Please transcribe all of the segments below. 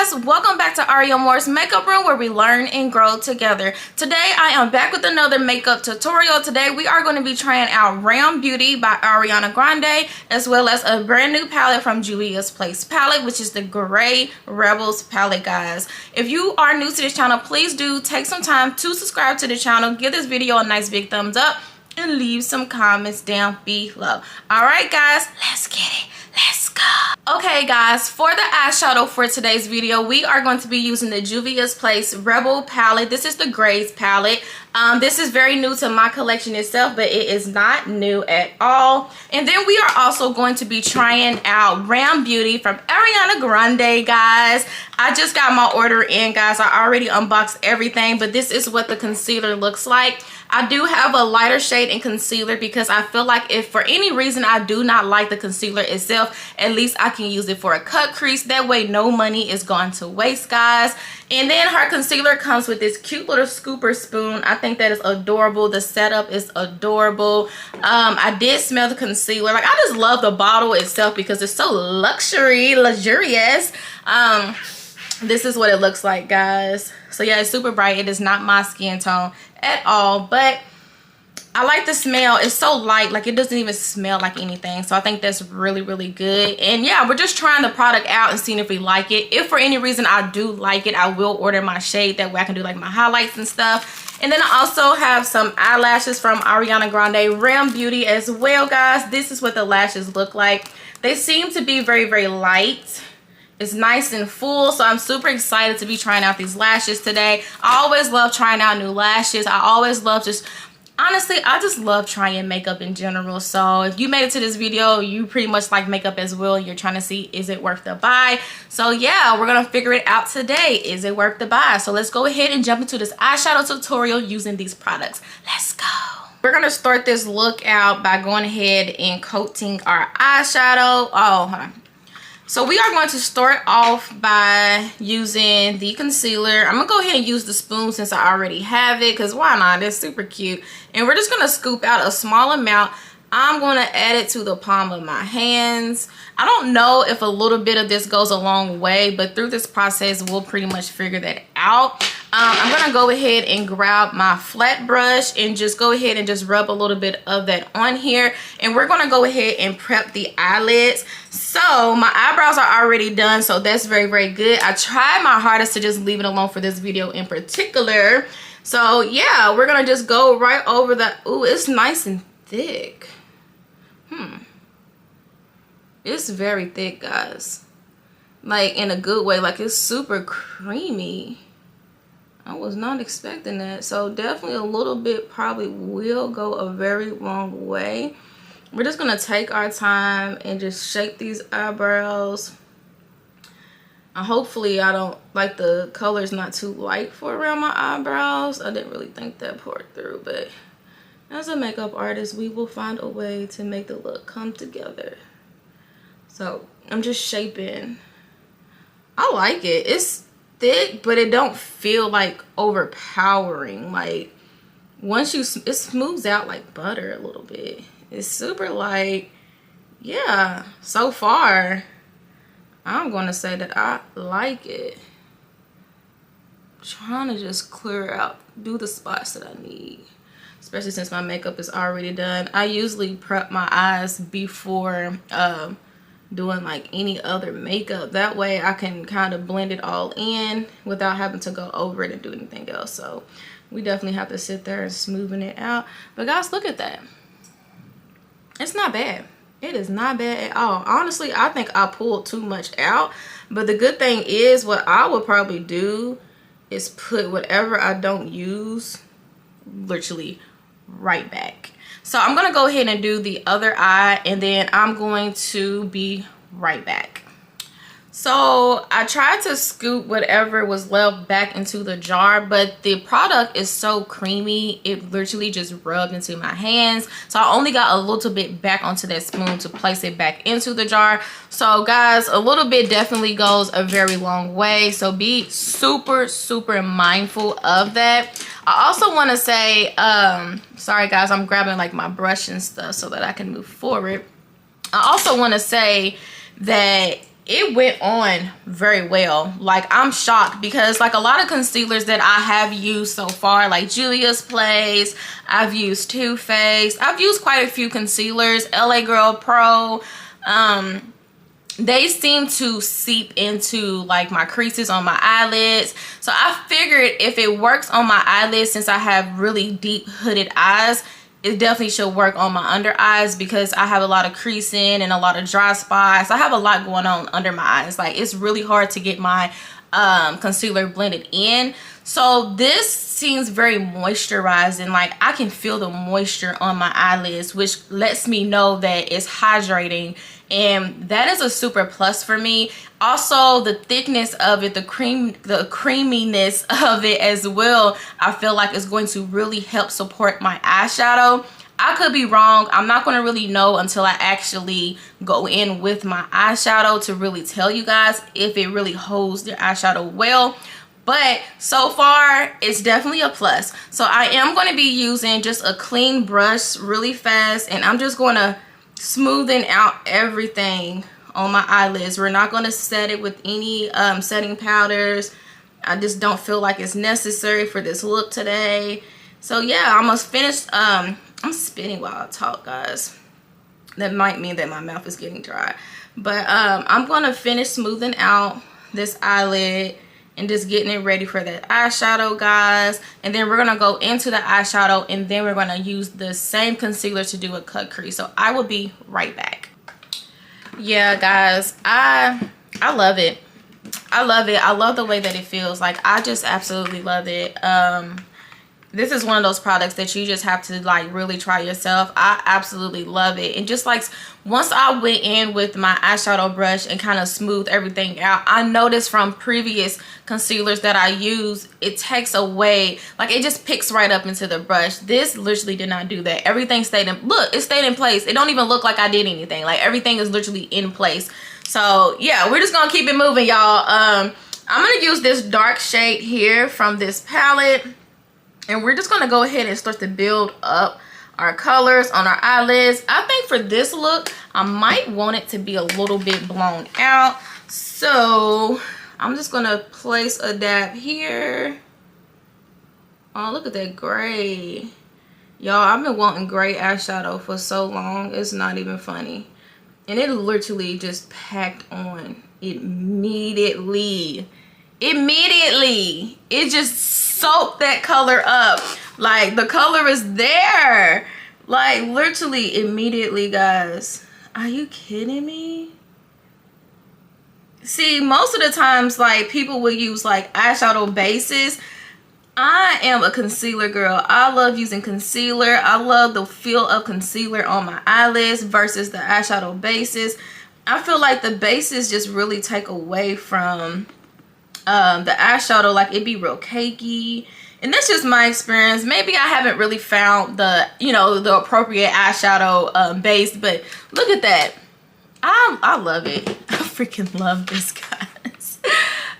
guys, welcome back to R.E.M's makeup room where we learn and grow together. Today I am back with another makeup tutorial. Today we are going to be trying out R.E.M Beauty by Ariana Grande, as well as a brand new palette from Juvia's palette, which is the Gray Rebels palette, guys. If you are new to this channel, please do take some time to subscribe to the channel, give this video a nice big thumbs up, and leave some comments down below. Alright guys, let's get it. Let's go. Okay guys, for the eyeshadow for today's video, we are going to be using the Juvia's Rebel palette. This is the Grays palette. This is very new to my collection itself, but it is not new at all. And then we are also going to be trying out R.E.M Beauty from Ariana Grande, guys. I just got my order in, guys. I already unboxed everything, but this is what the concealer looks like. I do have a lighter shade in concealer because I feel like if for any reason I do not like the concealer itself, at least I can use it for a cut crease. That way no money is going to waste, guys. And then her concealer comes with this cute little scooper spoon. I think that is adorable. The setup is adorable. I did smell the concealer. Like, I just love the bottle itself because it's so luxurious. This is what it looks like, guys. So yeah, it's super bright. It is not my skin tone at all, but I like the smell. It's so light, like it doesn't even smell like anything. So I think that's really, really good. And yeah, we're just trying the product out and seeing if we like it. If for any reason I do like it, I will order my shade. That way I can do like my highlights and stuff. And then I also have some eyelashes from Ariana Grande R.E.M Beauty as well, guys. This is what the lashes look like. They seem to be very, very light. It's nice and full, so I'm super excited to be trying out these lashes today. I always love trying out new lashes. I always love honestly, I just love trying makeup in general. So if you made it to this video, you pretty much like makeup as well. You're trying to see, is it worth the buy? So yeah, we're gonna figure it out today. Is it worth the buy? So let's go ahead and jump into this eyeshadow tutorial using these products. Let's go. We're gonna start this look out by going ahead and coating our eyeshadow. Oh, hold on. So we are going to start off by using the concealer. I'm gonna go ahead and use the spoon since I already have it, because why not? It's super cute. And we're just gonna scoop out a small amount. I'm gonna add it to the palm of my hands. I don't know if a little bit of this goes a long way, but through this process we'll pretty much figure that out. I'm gonna go ahead and grab my flat brush and just go ahead and just rub a little bit of that on here. And we're gonna go ahead and prep the eyelids. So my eyebrows are already done, so that's very, very good. I tried my hardest to just leave it alone for this video in particular. So yeah, we're gonna just go right over the, ooh, it's nice and thick. It's very thick, guys. Like in a good way, like it's super creamy. I was not expecting that. So definitely a little bit probably will go a very long way. We're just gonna take our time and just shape these eyebrows. Hopefully I don't, like the color's not too light for around my eyebrows. I didn't really think that part through, but as a makeup artist, we will find a way to make the look come together. So I'm just shaping. I like it. It's thick, but it don't feel like overpowering. Like once you, it smooths out like butter a little bit. It's super light. Yeah, so far I'm gonna say that I like it. Trying to just clear out, do the spots that I need, especially since my makeup is already done. I usually prep my eyes before doing like any other makeup. That way I can kind of blend it all in without having to go over it and do anything else. So we definitely have to sit there and smoothing it out. But guys, look at that. It's not bad. It is not bad at all. Honestly, I think I pulled too much out. But the good thing is, what I would probably do is put whatever I don't use literally right back. So I'm gonna go ahead and do the other eye, and then I'm going to be right back. So I tried to scoop whatever was left back into the jar, but the product is so creamy, it literally just rubbed into my hands. So I only got a little bit back onto that spoon to place it back into the jar. So guys, a little bit definitely goes a very long way. So be super, super mindful of that. I also want to say, sorry guys, I'm grabbing like my brush and stuff so that I can move forward. I also want to say that it went on very well. Like, I'm shocked because like a lot of concealers that I have used so far, like Juvia's Place, I've used Too Faced, I've used quite a few concealers, LA Girl Pro, they seem to seep into like my creases on my eyelids. So I figured if it works on my eyelids, since I have really deep hooded eyes, it definitely should work on my under eyes because I have a lot of creasing and a lot of dry spots. I have a lot going on under my eyes. Like, it's really hard to get my concealer blended in. So this seems very moisturizing. Like, I can feel the moisture on my eyelids, which lets me know that it's hydrating, and that is a super plus for me. Also, the thickness of it, the creaminess of it as well, I feel like is going to really help support my eyeshadow. I could be wrong. I'm not going to really know until I actually go in with my eyeshadow to really tell you guys if it really holds the eyeshadow well. But so far, it's definitely a plus. So I am going to be using just a clean brush really fast, and I'm just going to smoothen out everything on my eyelids. We're not going to set it with any setting powders. I just don't feel like it's necessary for this look today. So yeah, I almost finished. I'm spitting while I talk, guys. That might mean that my mouth is getting dry. But I'm going to finish smoothing out this eyelid and just getting it ready for that eyeshadow, guys. And then we're gonna go into the eyeshadow, and then we're gonna use the same concealer to do a cut crease. So I will be right back. Yeah, guys, I love it. I love it. I love the way that it feels. Like, I just absolutely love it. This is one of those products that you just have to like really try yourself. I absolutely love it. And just like once I went in with my eyeshadow brush and kind of smoothed everything out, I noticed from previous concealers that I use, it takes away, like it just picks right up into the brush. This literally did not do that. Everything stayed in, look, it stayed in place. It don't even look like I did anything. Like, everything is literally in place. So yeah, we're just gonna keep it moving, y'all. I'm gonna use this dark shade here from this palette. And we're just going to go ahead and start to build up our colors on our eyelids. I think for this look, I might want it to be a little bit blown out. So I'm just going to place a dab here. Oh, look at that gray. Y'all, I've been wanting gray eyeshadow for so long. It's not even funny. And it literally just packed on immediately. It just soaked that color up. Like, the color is there, like literally immediately, guys. Are you kidding me? See, most of the times, like, people will use like eyeshadow bases. I am a concealer girl. I love using concealer. I love the feel of concealer on my eyelids versus the eyeshadow bases. I feel like the bases just really take away from the eyeshadow. Like, it'd be real cakey, and that's just my experience. Maybe I haven't really found the, you know, the appropriate eyeshadow base, but look at that. I love it. I freaking love this, guys.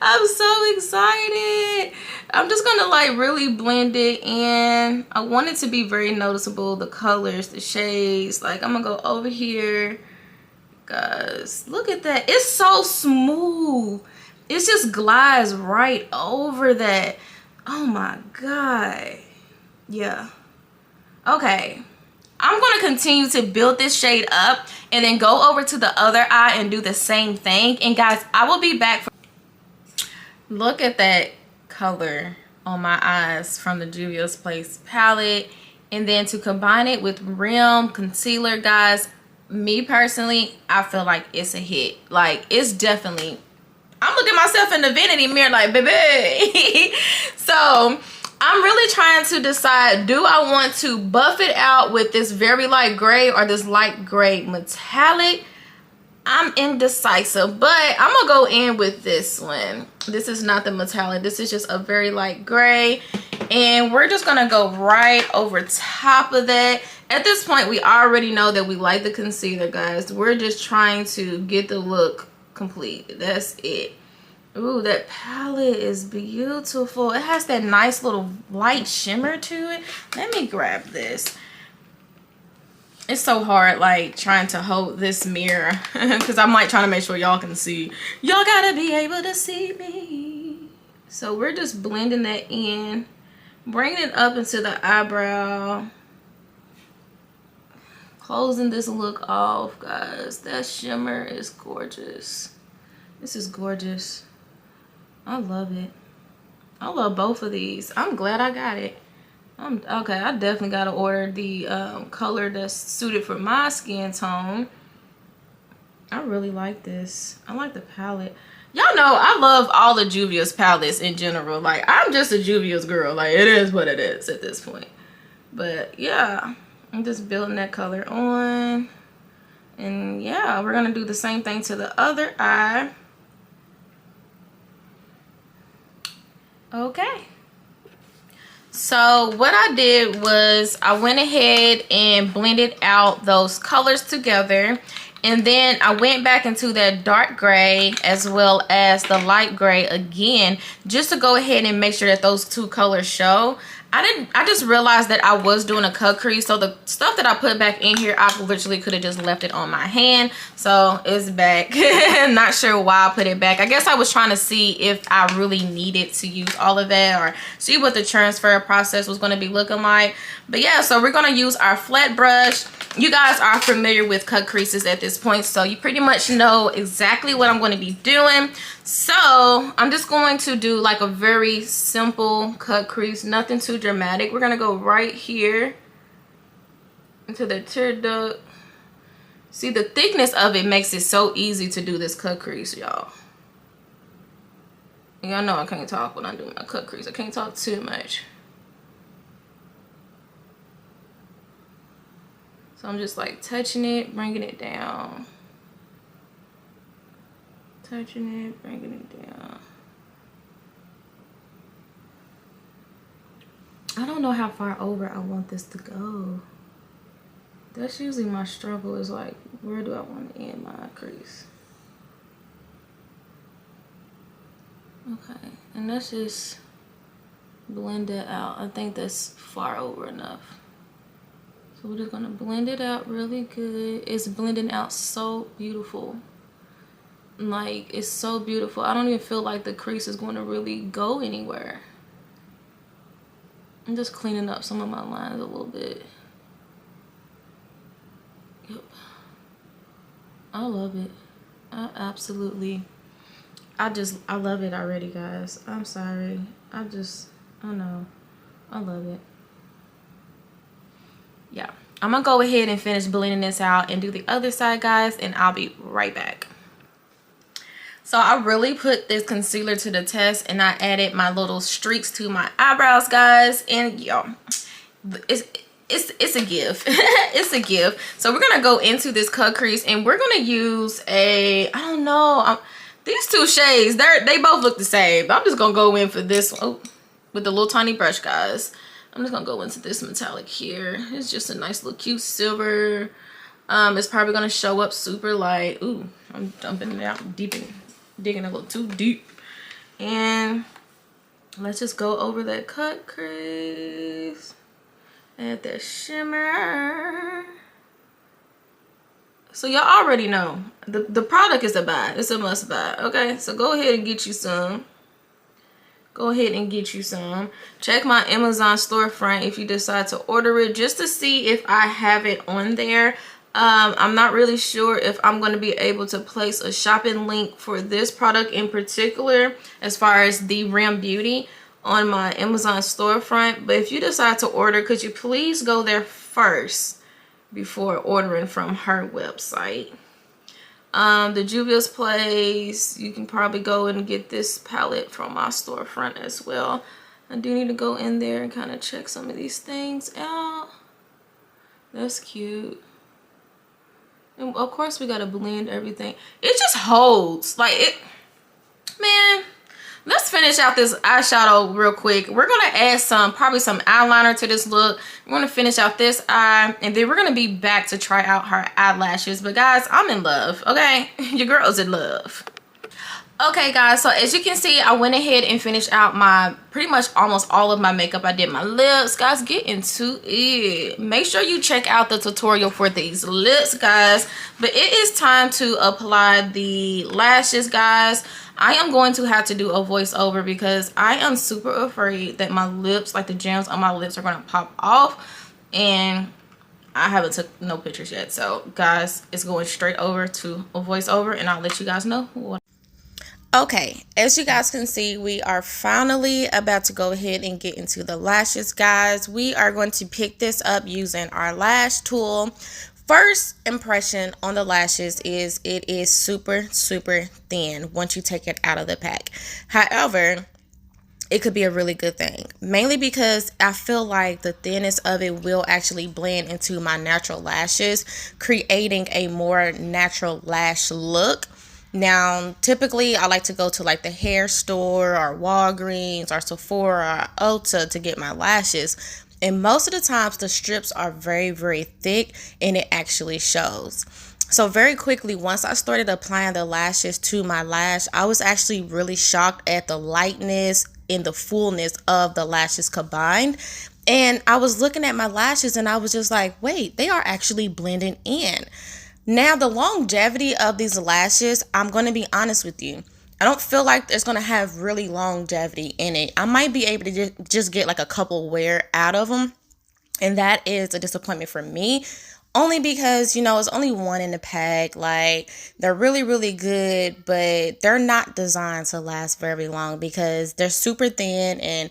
I'm so excited. I'm just gonna like really blend it in. I want it to be very noticeable, the colors, the shades. Like, I'm gonna go over here, guys. Look at that. It's so smooth. It just glides right over that. Oh my god. Yeah. Okay. I'm going to continue to build this shade up and then go over to the other eye and do the same thing. And guys, I will be back. Look at that color on my eyes from the Juvia's Place palette. And then to combine it with R.E.M concealer, guys, me personally, I feel like it's a hit. Like, it's definitely... I'm looking myself in the vanity mirror like, baby. So I'm really trying to decide, do I want to buff it out with this very light gray or this light gray metallic? I'm indecisive, but I'm gonna go in with this one. This is not the metallic. This is just a very light gray, and we're just gonna go right over top of that. At this point, we already know that we like the concealer, guys. We're just trying to get the look complete. That's it. Ooh, that palette is beautiful. It has that nice little light shimmer to it. Let me grab this. It's so hard, like, trying to hold this mirror because I'm like trying to make sure y'all can see. Y'all gotta be able to see me. So we're just blending that in, bringing it up into the eyebrow, closing this look off, guys. That shimmer is gorgeous. This is gorgeous. I love it. I love both of these. I'm glad I got it. Okay, I definitely gotta order the color that's suited for my skin tone. I really like this. I like the palette. Y'all know I love all the Juvia's palettes in general. Like, I'm just a Juvia's girl. Like, it is what it is at this point. But yeah, I'm just building that color on. And yeah, we're gonna do the same thing to the other eye. Okay. So what I did was I went ahead and blended out those colors together, and then I went back into that dark gray as well as the light gray again, just to go ahead and make sure that those two colors show. I just realized that I was doing a cut crease, so the stuff that I put back in here, I literally could have just left it on my hand. So it's back. Not sure why I put it back. I guess I was trying to see if I really needed to use all of that, or see what the transfer process was going to be looking like. But yeah, so we're going to use our flat brush. You guys are familiar with cut creases at this point, so you pretty much know exactly what I'm going to be doing. So I'm just going to do like a very simple cut crease, nothing too dramatic. We're going to go right here into the tear duct. See, the thickness of it makes it so easy to do this cut crease, y'all. Y'all know I can't talk when I'm doing my cut crease. I can't talk too much. So I'm just like touching it, bringing it down. Touching it, bringing it down. I don't know how far over I want this to go. That's usually my struggle, is like, where do I want to end my crease? Okay, and let's just blend it out. I think that's far over enough. So we're just gonna blend it out really good. It's blending out so beautiful. Like, it's so beautiful. I don't even feel like the crease is going to really go anywhere. I'm just cleaning up some of my lines a little bit. Yep. I love it. I love it already, guys. I'm sorry. I know. I love it. Yeah. I'm gonna go ahead and finish blending this out and do the other side, guys, and I'll be right back. So I really put this concealer to the test, and I added my little streaks to my eyebrows, guys, and y'all, it's a gift. It's a gift. So we're gonna go into this cut crease, and we're gonna use I don't know, these two shades, they both look the same, but I'm just gonna go in for this one with the little tiny brush, guys. I'm just gonna go into this metallic here. It's just a nice little cute silver. It's probably gonna show up super light. Ooh, I'm dumping it out deep and digging a little too deep. And let's just go over that cut crease. Add that shimmer. So y'all already know the product is a buy. It's a must buy. Okay, so go ahead and get you some. Go ahead and get you some. Check my Amazon storefront if you decide to order it, just to see if I have it on there. I'm not really sure if I'm going to be able to place a shopping link for this product in particular, as far as the R.E.M Beauty, on my Amazon storefront. But if you decide to order, could you please go there first before ordering from her website. The Juvia's place, you can probably go and get this palette from my storefront as well. I do need to go in there and kind of check some of these things out. That's cute. And of course we gotta blend everything. It just holds, like it, man. Let's finish out this eyeshadow real quick. We're gonna add probably some eyeliner to this look. We're gonna finish out this eye, and then we're gonna be back to try out her eyelashes. But guys, I'm in love, okay? Your girl's in love. Okay guys, so as you can see, I went ahead and finished out my pretty much almost all of my makeup. I did my lips. Guys, get into it. Make sure you check out the tutorial for these lips, guys. But it is time to apply the lashes, guys. I am going to have to do a voiceover because I am super afraid that my lips, like the gems on my lips, are going to pop off, and I haven't took no pictures yet. So guys, it's going straight over to a voiceover, and I'll let you guys know what. Okay, as you guys can see, we are finally about to go ahead and get into the lashes, guys. We are going to pick this up using our lash tool. First impression on the lashes is it is super thin once you take it out of the pack. However, it could be a really good thing, mainly because I feel like the thinness of it will actually blend into my natural lashes, creating a more natural lash look. Now, typically, I like to go to like the hair store or Walgreens or Sephora or Ulta to get my lashes. And most of the times, the strips are very thick, and it actually shows. So very quickly, once I started applying the lashes to my lash, I was actually really shocked at the lightness and the fullness of the lashes combined. And I was looking at my lashes and I was just like, wait, they are actually blending in. Now, the longevity of these lashes, I'm going to be honest with you, I don't feel like it's going to have really longevity in it. I might be able to just get like a couple wear out of them, and that is a disappointment for me, only because, you know, it's only one in the pack. Like, they're really good, but they're not designed to last very long because they're super thin, and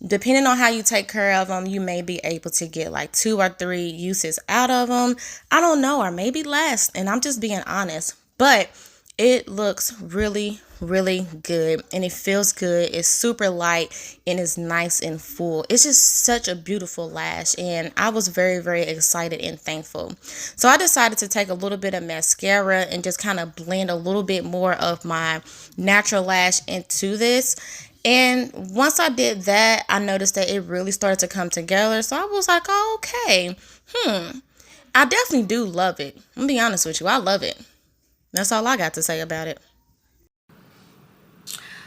depending on how you take care of them, you may be able to get like 2 or 3 uses out of them. I don't know, or maybe less, and I'm just being honest. But it looks really good, and it feels good. It's super light, and it's nice and full. It's just such a beautiful lash, and I was very excited and thankful. So I decided to take a little bit of mascara and just kind of blend a little bit more of my natural lash into this. And once I did that, I noticed that it really started to come together. So I was like, oh, okay, I definitely do love it. I'm gonna be honest with you, I love it. That's all I got to say about it.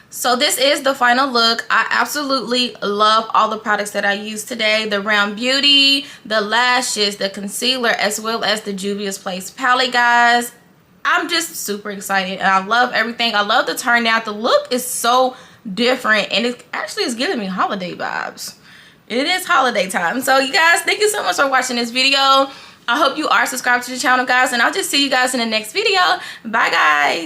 So this is the final look. I absolutely love all the products that I used today. The R.E.M Beauty, the lashes, the concealer, as well as the Juvia's Place palette, guys. I'm just super excited, and I love everything. I love the turnout. The look is so different, and it actually is giving me holiday vibes. It is holiday time. So you guys, thank you so much for watching this video. I hope you are subscribed to the channel, guys, and I'll just see you guys in the next video. Bye, guys.